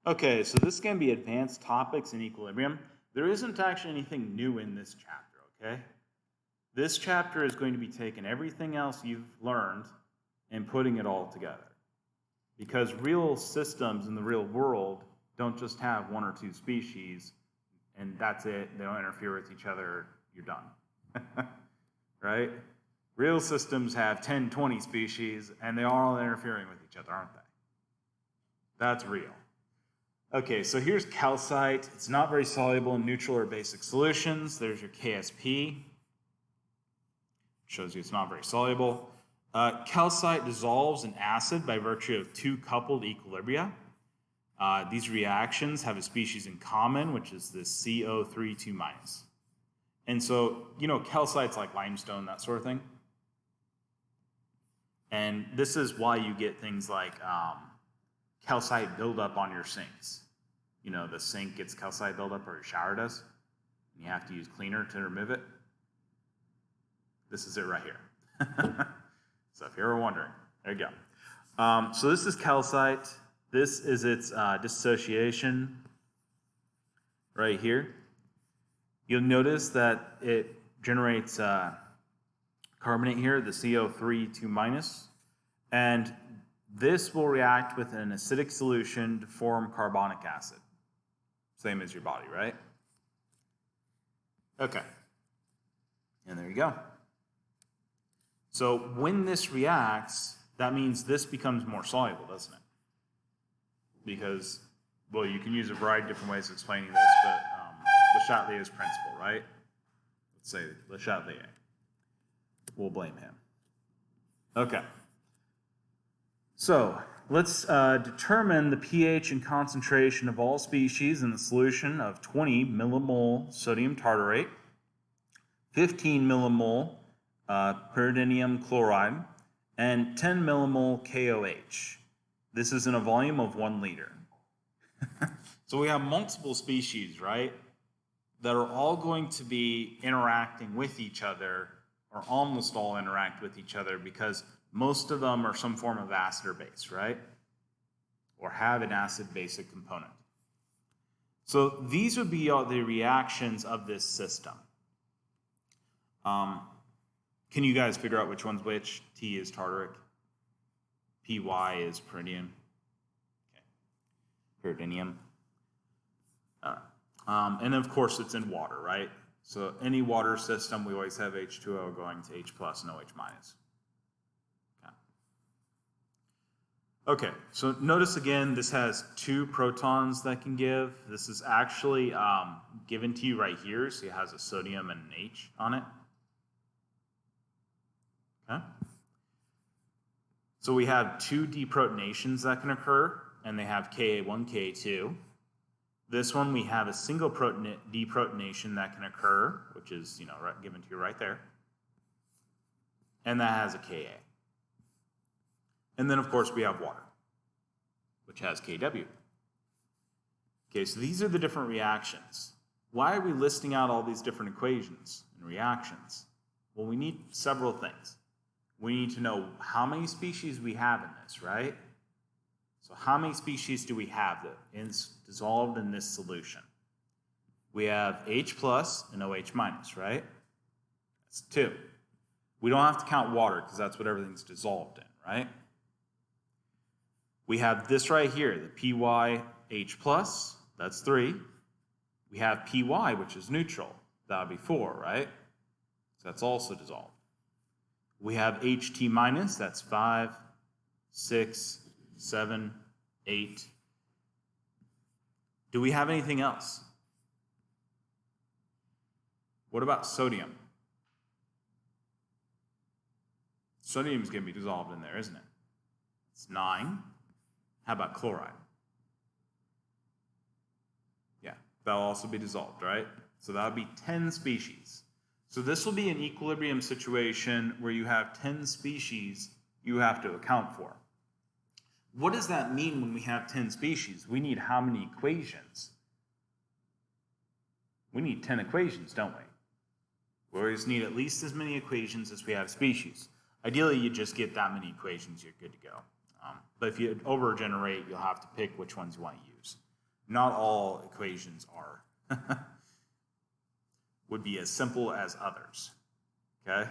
Okay, so this is going to be advanced topics in equilibrium. There isn't actually anything new in this chapter, okay? This chapter is going to be taking everything else you've learned and putting it all together. Because real systems in the real world don't just have one or two species and that's it, they don't interfere with each other, you're done. Right? Real systems have 10, 20 species and they're all interfering with each other, aren't they? That's real. Okay, so here's calcite. It's not very soluble in neutral or basic solutions. There's your KSP. Shows you it's not very soluble. Calcite dissolves in acid by virtue of two coupled equilibria. These reactions have a species in common, which is this CO3 2-. And so, you know, calcite's like limestone, that sort of thing. And this is why you get things like calcite buildup on your sinks. You know, the sink gets calcite buildup, or your shower does, and you have to use cleaner to remove it. This is it right here. So if you're ever wondering, there you go. So this is calcite. This is its dissociation right here. You'll notice that it generates carbonate here, the CO3 2-, and this will react with an acidic solution to form carbonic acid. Same as your body, right? Okay. And there you go. So when this reacts, that means this becomes more soluble, doesn't it? Because, well, you can use a variety of different ways of explaining this, but Le Chatelier's principle, right? Let's say Le Chatelier. We'll blame him. Okay. So let's determine the pH and concentration of all species in the solution of 20 millimole sodium tartarate, 15 millimole pyridinium chloride, and 10 millimole KOH. This is in a volume of 1 liter. So we have multiple species, right, that are all going to be interacting with each other, or almost all interact with each other, because most of them are some form of acid or base, right? Or have an acid-basic component. So these would be all the reactions of this system. Can you guys figure out which one's which? T is tartaric. Py is pyridinium. Okay. Pyridinium. And of course it's in water, right? So any water system, we always have H2O going to H plus and OH minus. Okay, so notice again, this has 2 protons that can give. This is actually given to you right here, so it has a sodium and an H on it. Okay. So we have 2 deprotonations that can occur, and they have Ka1, Ka2. This one, we have a single deprotonation that can occur, which is, you know, given to you right there. And that has a Ka. And then, of course, we have water, which has Kw. Okay, so these are the different reactions. Why are we listing out all these different equations and reactions? Well, we need several things. We need to know how many species we have in this, right? So how many species do we have that is dissolved in this solution? We have H plus and OH minus, right? That's 2. We don't have to count water because that's what everything's dissolved in, right? We have this right here, the PyH plus, that's 3. We have Py, which is neutral, that would be 4, right? So that's also dissolved. We have HT minus, that's 5, 6, 7, 8. Do we have anything else? What about sodium? Sodium is going to be dissolved in there, isn't it? It's 9. How about chloride? Yeah, that'll also be dissolved, right? So that'll be 10 species. So this will be an equilibrium situation where you have 10 species you have to account for. What does that mean when we have 10 species? We need how many equations? We need 10 equations, don't we? We always need at least as many equations as we have species. Ideally, you just get that many equations, you're good to go. But if you over-generate, you'll have to pick which ones you want to use. Not all equations are. Would be as simple as others, okay?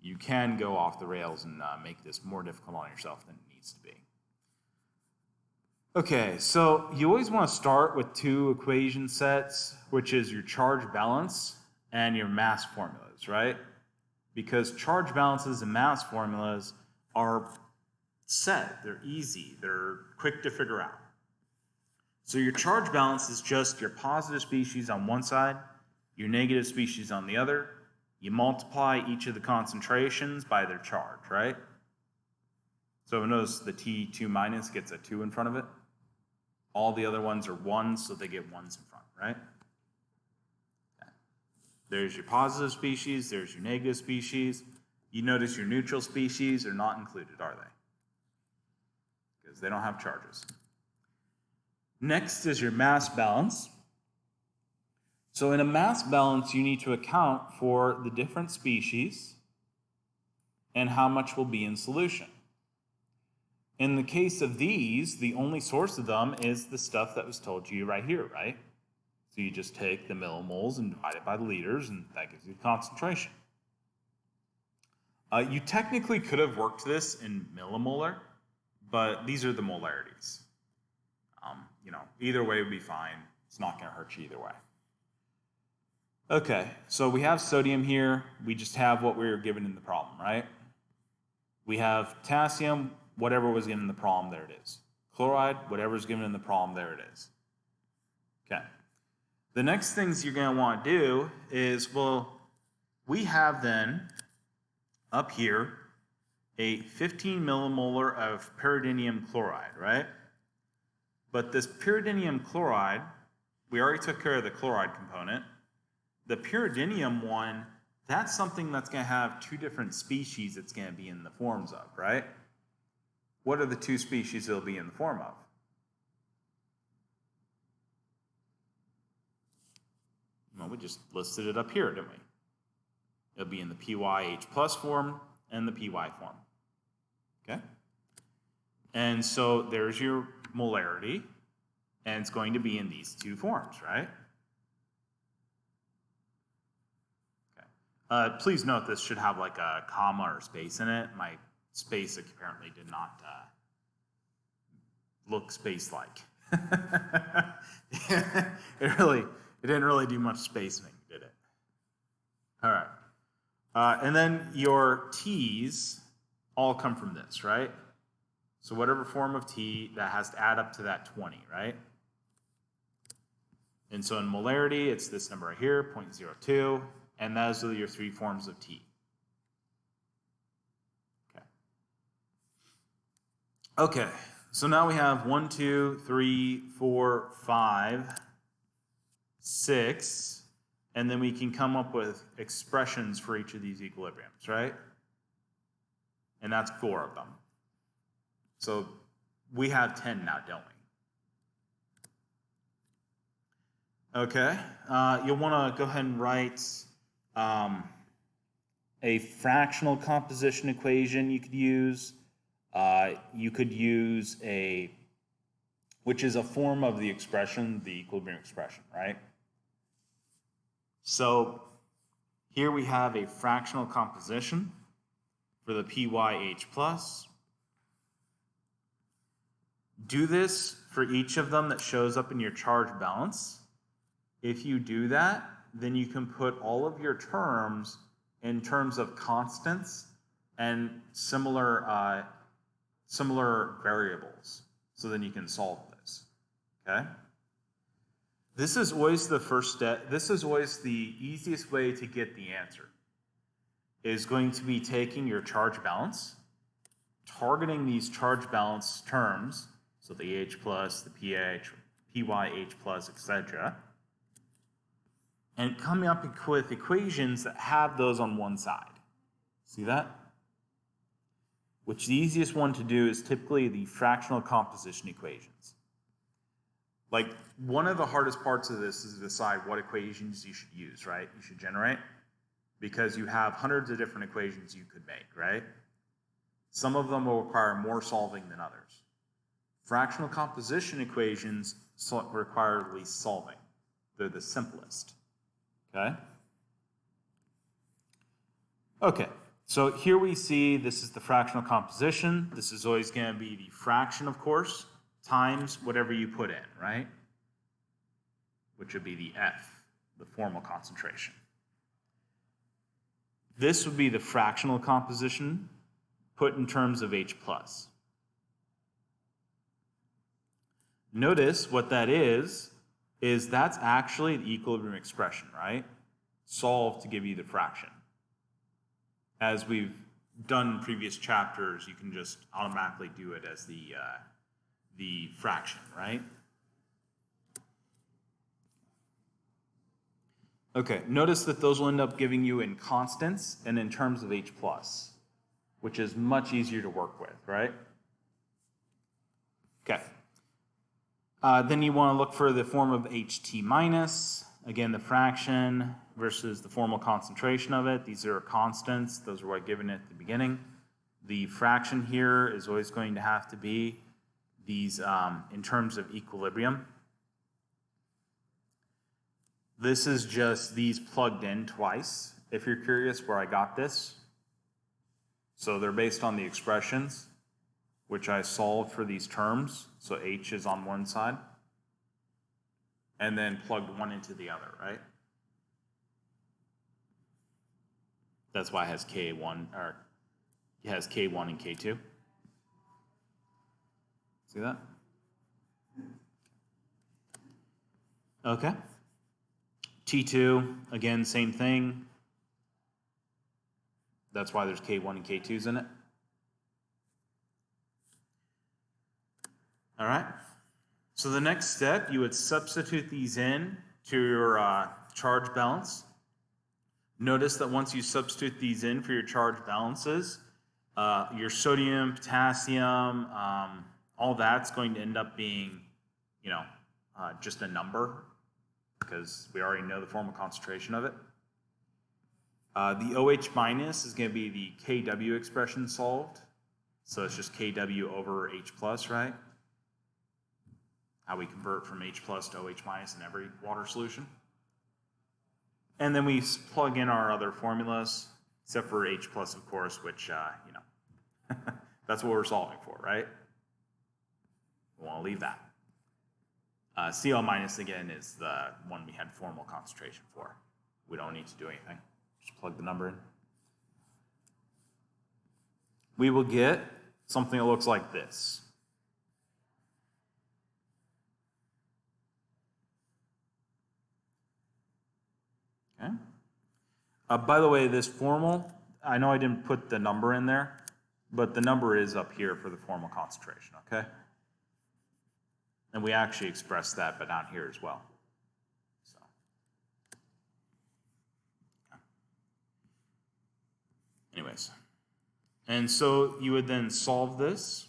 You can go off the rails and make this more difficult on yourself than it needs to be. Okay, so you always want to start with two equation sets, which is your charge balance and your mass formulas, right? Because charge balances and mass formulas are set, they're easy, they're quick to figure out. So your charge balance is just your positive species on one side, your negative species on the other. You multiply each of the concentrations by their charge, right? So notice the T2 minus gets a 2 in front of it. All the other ones are 1s, so they get 1s in front, right? Okay. There's your positive species, there's your negative species. You notice your neutral species are not included, are they? Because they don't have charges. Next is your mass balance. So in a mass balance, you need to account for the different species and how much will be in solution. In the case of these, the only source of them is the stuff that was told to you right here, right? So you just take the millimoles and divide it by the liters, and that gives you the concentration. You technically could have worked this in millimolar, but these are the molarities. Either way would be fine. It's not going to hurt you either way. Okay, so we have sodium here. We just have what we were given in the problem, right? We have potassium, whatever was given in the problem, there it is. Chloride, whatever is given in the problem, there it is. Okay. The next things you're going to want to do is, well, we have then up here a 15 millimolar of pyridinium chloride, right? But this pyridinium chloride, we already took care of the chloride component. The pyridinium one, that's something that's going to have two different species it's going to be in the forms of, right? What are the two species it'll be in the form of? Well, we just listed it up here, didn't we? It'll be in the PYH plus form and the PY form. Okay? And so there's your molarity, and it's going to be in these two forms, right? Okay. Please note this should have like a comma or space in it. My space apparently did not look space-like. It didn't really do much spacing, did it? All right. And then your T's all come from this, right? So whatever form of T, that has to add up to that 20, right? And so in molarity, it's this number right here, 0.02, and those are your three forms of T. Okay, so now we have 1, 2, 3, 4, 5, 6, and then we can come up with expressions for each of these equilibriums, right? And that's 4 of them. So we have 10 now, don't we? Okay, you'll want to go ahead and write a fractional composition equation you could use. You could use which is a form of the expression, the equilibrium expression, right? So here we have a fractional composition for the PYH plus. Do this for each of them that shows up in your charge balance. If you do that, then you can put all of your terms in terms of constants and similar variables. So then you can solve this, okay? This is always the first step. This is always the easiest way to get the answer. Is going to be taking your charge balance, targeting these charge balance terms, so the H plus, the PYH plus, etc., and coming up with equations that have those on one side. See that? Which the easiest one to do is typically the fractional composition equations. Like, one of the hardest parts of this is to decide what equations you should use, right? You should generate, because you have hundreds of different equations you could make, right? Some of them will require more solving than others. Fractional composition equations require least solving. They're the simplest. Okay? Okay, so here we see this is the fractional composition. This is always going to be the fraction, of course, times whatever you put in, right? Which would be the F, the formal concentration. This would be the fractional composition put in terms of H+. Notice what that is that's actually the equilibrium expression, right? Solved to give you the fraction. As we've done in previous chapters, you can just automatically do it as the fraction, right? Okay, notice that those will end up giving you in constants and in terms of H+, which is much easier to work with, right? Okay. Then you want to look for the form of HT minus, again, the fraction versus the formal concentration of it. These are constants. Those are what given at the beginning. The fraction here is always going to have to be these in terms of equilibrium. This is just these plugged in twice, if you're curious where I got this. So they're based on the expressions, which I solved for these terms. So H is on one side, and then plugged one into the other, right? That's why it has K1, or it has K1 and K2. See that? Okay. T2, again, same thing. That's why there's K1 and K2s in it. All right. So the next step, you would substitute these in to your charge balance. Notice that once you substitute these in for your charge balances, your sodium, potassium, all that's going to end up being, just a number, because we already know the formal concentration of it. The OH minus is going to be the KW expression solved. So it's just KW over H plus, right? How we convert from H plus to OH minus in every water solution. And then we plug in our other formulas, except for H plus, of course, which, that's what we're solving for, right? We want to leave that. Cl minus, again, is the one we had formal concentration for. We don't need to do anything. Just plug the number in. We will get something that looks like this. Okay. By the way, this formal, I know I didn't put the number in there, but the number is up here for the formal concentration, okay? And we actually express that, but down here as well. So. Anyways. And so you would then solve this.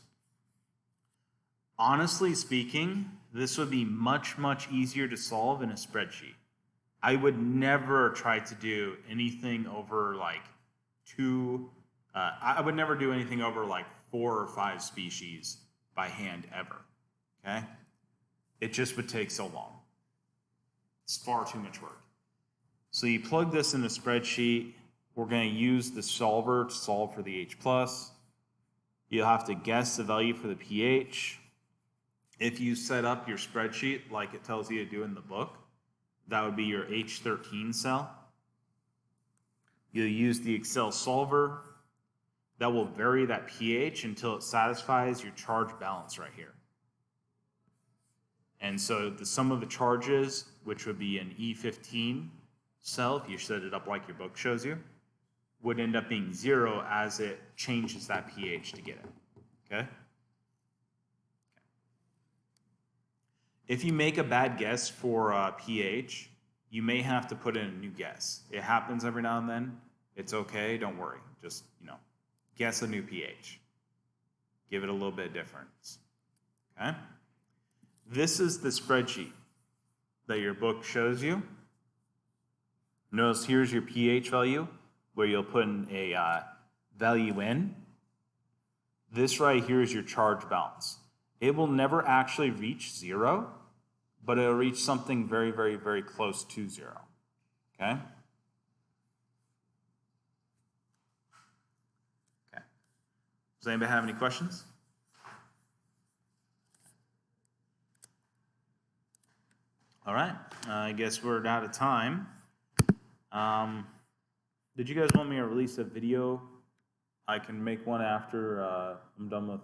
Honestly speaking, this would be much, much easier to solve in a spreadsheet. I would never try to do anything over like I would never do anything over like 4 or 5 species by hand ever, okay? It just would take so long. It's far too much work. So you plug this in the spreadsheet. We're going to use the solver to solve for the H+. You'll have to guess the value for the pH. If you set up your spreadsheet like it tells you to do in the book, that would be your H13 cell. You'll use the Excel solver. That will vary that pH until it satisfies your charge balance right here. And so the sum of the charges, which would be an E15 cell, if you set it up like your book shows you, would end up being 0 as it changes that pH to get it, okay? If you make a bad guess for pH, you may have to put in a new guess. It happens every now and then. It's okay, don't worry. Just, guess a new pH. Give it a little bit of difference, okay? This is the spreadsheet that your book shows you. Notice here's your pH value, where you'll put in a value in. This right here is your charge balance. It will never actually reach 0, but it'll reach something very, very, very close to 0. Okay? Okay. Does anybody have any questions? All right. I guess we're out of time. Did you guys want me to release a video? I can make one after I'm done with